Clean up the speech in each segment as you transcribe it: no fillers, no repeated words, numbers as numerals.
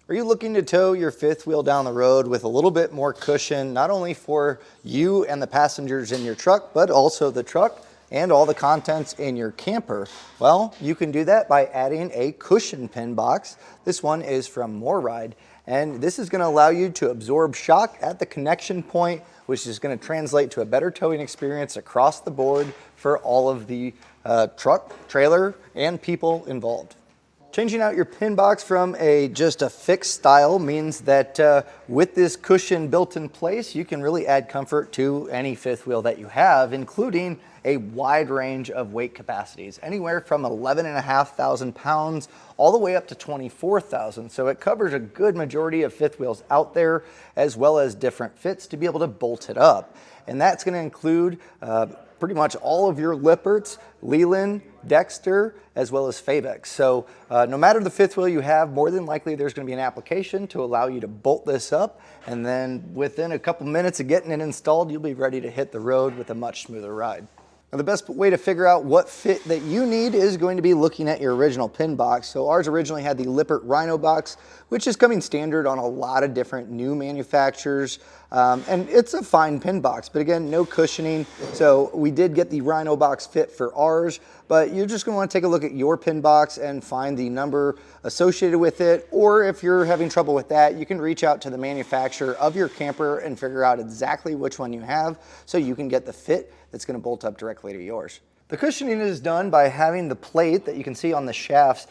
Are you looking to tow your fifth wheel down the road with a little bit more cushion, not only for you and the passengers in your truck, but also the truck and all the contents in your camper? Well, you can do that by adding a cushion pin box. This one is from MORryde, and this is going to allow you to absorb shock at the connection point, which is going to translate to a better towing experience across the board for all of the truck, trailer, and people involved. Changing out your pin box from just a fixed style means that with this cushion built in place, you can really add comfort to any fifth wheel that you have, including a wide range of weight capacities, anywhere from 11,500 pounds all the way up to 24,000. So it covers a good majority of fifth wheels out there, as well as different fits to be able to bolt it up. And that's going to include pretty much all of your Lipperts, Leland, Dexter, as well as Fabex. So no matter the fifth wheel you have, more than likely there's going to be an application to allow you to bolt this up, and then within a couple minutes of getting it installed, you'll be ready to hit the road with a much smoother ride. Now, the best way to figure out what fit that you need is going to be looking at your original pin box. So ours originally had the Lippert Rhino box, which is coming standard on a lot of different new manufacturers. And it's a fine pin box, but again, no cushioning. So we did get the Rhino box fit for ours, but you're just going to want to take a look at your pin box and find the number associated with it. Or if you're having trouble with that, you can reach out to the manufacturer of your camper and figure out exactly which one you have so you can get the fit that's going to bolt up directly to yours. The cushioning is done by having the plate that you can see on the shafts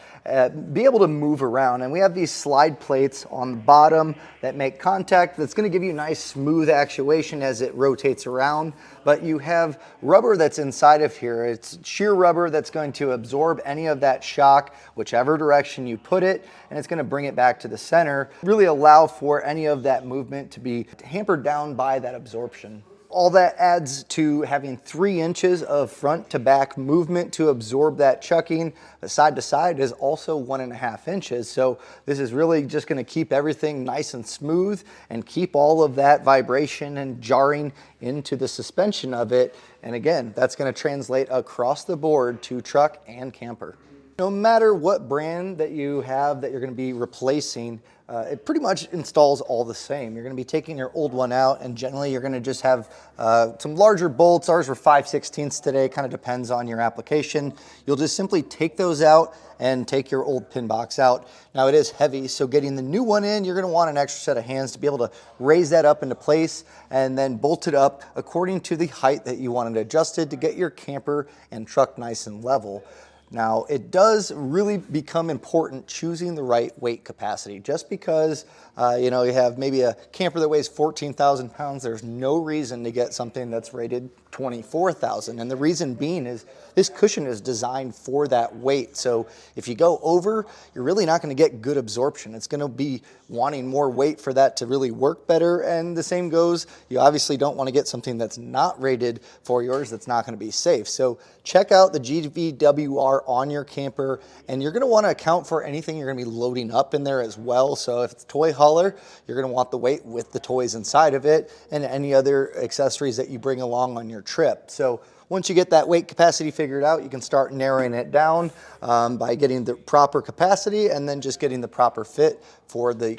be able to move around, and we have these slide plates on the bottom that make contact. That's going to give you nice smooth actuation as it rotates around, but you have rubber that's inside of here. It's sheer rubber that's going to absorb any of that shock whichever direction you put it, and it's going to bring it back to the center, really allow for any of that movement to be hampered down by that absorption. All that adds to having 3 inches of front to back movement to absorb that chucking. The side to side is also 1.5 inches. So this is really just going to keep everything nice and smooth and keep all of that vibration and jarring into the suspension of it. And again, that's going to translate across the board to truck and camper. No matter what brand that you have that you're going to be replacing, it pretty much installs all the same. You're going to be taking your old one out, and generally you're going to just have some larger bolts. Ours were 5/16 today, kind of depends on your application. You'll just simply take those out and take your old pin box out. Now it is heavy, so getting the new one in, you're going to want an extra set of hands to be able to raise that up into place and then bolt it up according to the height that you want it adjusted to get your camper and truck nice and level. Now, it does really become important choosing the right weight capacity. Just because you have maybe a camper that weighs 14,000 pounds, there's no reason to get something that's rated 24,000. And the reason being is this cushion is designed for that weight. So if you go over, you're really not going to get good absorption. It's going to be wanting more weight for that to really work better. And the same goes, you obviously don't want to get something that's not rated for yours that's not going to be safe. So check out the GVWR on your camper, and you're going to want to account for anything you're going to be loading up in there as well. So if it's a toy hauler, you're going to want the weight with the toys inside of it and any other accessories that you bring along on your trip. So once you get that weight capacity figured out, you can start narrowing it down by getting the proper capacity and then just getting the proper fit for the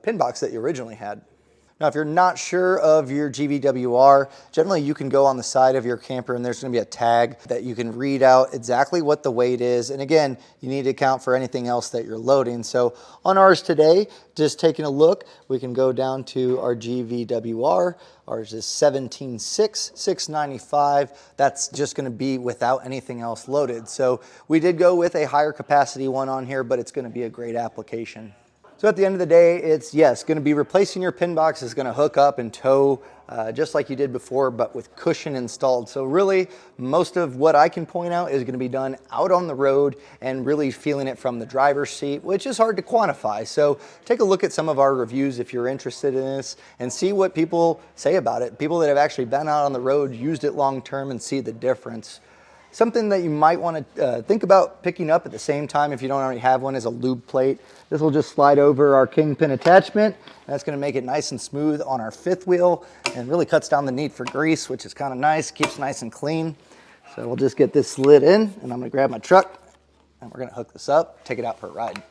pin box that you originally had. Now, if you're not sure of your GVWR, generally you can go on the side of your camper and there's going to be a tag that you can read out exactly what the weight is. And again, you need to account for anything else that you're loading. So on ours today, just taking a look, we can go down to our GVWR. Ours is 17.695. That's just going to be without anything else loaded. So we did go with a higher capacity one on here, but it's going to be a great application. So at the end of the day, it's, yes, going to be replacing your pin box. Is going to hook up and tow just like you did before, but with cushion installed. So really, most of what I can point out is going to be done out on the road and really feeling it from the driver's seat, which is hard to quantify. So take a look at some of our reviews if you're interested in this and see what people say about it. People that have actually been out on the road, used it long term, and see the difference. Something that you might want to think about picking up at the same time if you don't already have one is a lube plate. This will just slide over our kingpin attachment. That's going to make it nice and smooth on our fifth wheel and really cuts down the need for grease, which is kind of nice, keeps nice and clean. So we'll just get this slid in, and I'm going to grab my truck, and we're going to hook this up, take it out for a ride.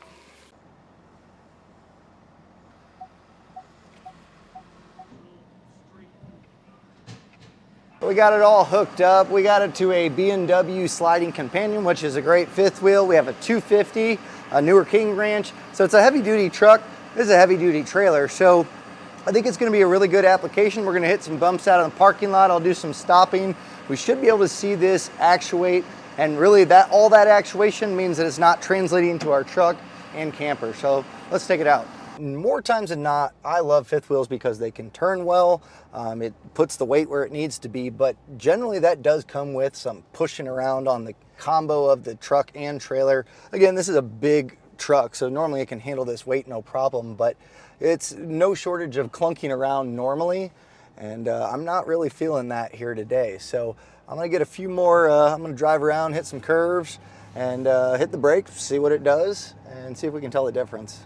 We got it all hooked up. We got it to a B&W sliding companion, which is a great fifth wheel. We have a 250, a newer King Ranch. So it's a heavy duty truck. This is a heavy duty trailer. So I think it's gonna be a really good application. We're gonna hit some bumps out in the parking lot. I'll do some stopping. We should be able to see this actuate, and really all that actuation means that it's not translating to our truck and camper. So let's take it out. More times than not, I love fifth wheels because they can turn well. It puts the weight where it needs to be, but generally that does come with some pushing around on the combo of the truck and trailer. Again, this is a big truck, so normally it can handle this weight no problem, but it's no shortage of clunking around normally, and I'm not really feeling that here today. So I'm gonna get a few more, I'm gonna drive around, hit some curves, and hit the brakes, see what it does, and see if we can tell the difference.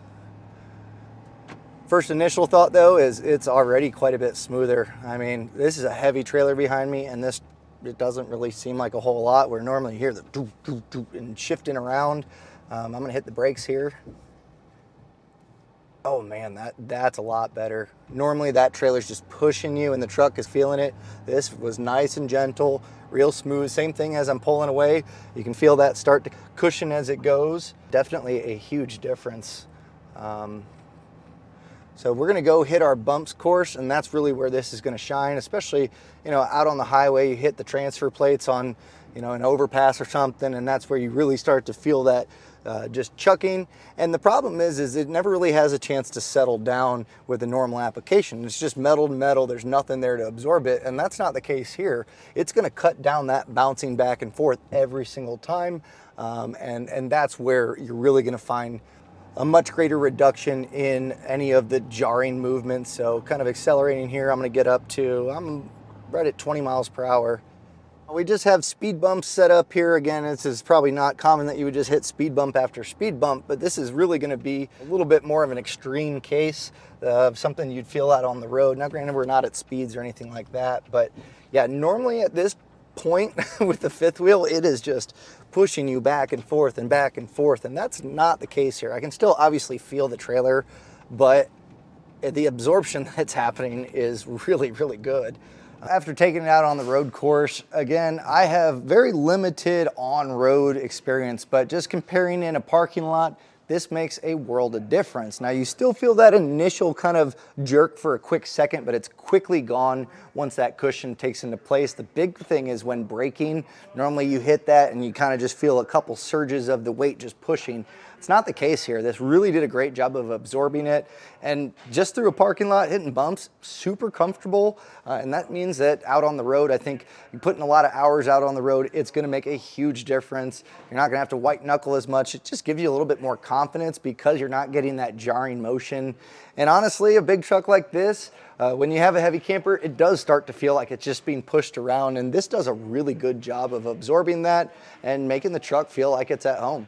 First initial thought though is it's already quite a bit smoother. I mean, this is a heavy trailer behind me, and it doesn't really seem like a whole lot, where normally you hear the doop, doop, doop and shifting around. I'm gonna hit the brakes here. Oh man, that's a lot better. Normally that trailer's just pushing you and the truck is feeling it. This was nice and gentle, real smooth. Same thing as I'm pulling away. You can feel that start to cushion as it goes. Definitely a huge difference. So we're gonna go hit our bumps course, and that's really where this is gonna shine, especially, you know, out on the highway. You hit the transfer plates on, you know, an overpass or something, and that's where you really start to feel that just chucking. And the problem is it never really has a chance to settle down with a normal application. It's just metal to metal. There's nothing there to absorb it, and that's not the case here. It's gonna cut down that bouncing back and forth every single time, and that's where you're really gonna find a much greater reduction in any of the jarring movements. So kind of accelerating here, I'm gonna get up to, I'm right at 20 miles per hour. We just have speed bumps set up here. Again, this is probably not common that you would just hit speed bump after speed bump, but this is really gonna be a little bit more of an extreme case of something you'd feel out on the road. Now granted, we're not at speeds or anything like that, but yeah, normally at this point with the fifth wheel, it is just pushing you back and forth, and that's not the case here. I can still obviously feel the trailer, but the absorption that's happening is really, really good. After taking it out on the road course, again, I have very limited on-road experience, but just comparing in a parking lot, this makes a world of difference. Now you still feel that initial kind of jerk for a quick second, but it's quickly gone once that cushion takes into place. The big thing is when braking, normally you hit that and you kind of just feel a couple surges of the weight just pushing. It's not the case here. This really did a great job of absorbing it, and just through a parking lot, hitting bumps, super comfortable. And that means that out on the road, I think you're putting a lot of hours out on the road, it's gonna make a huge difference. You're not gonna have to white knuckle as much. It just gives you a little bit more confidence because you're not getting that jarring motion. And honestly, a big truck like this, when you have a heavy camper, it does start to feel like it's just being pushed around, and this does a really good job of absorbing that and making the truck feel like it's at home.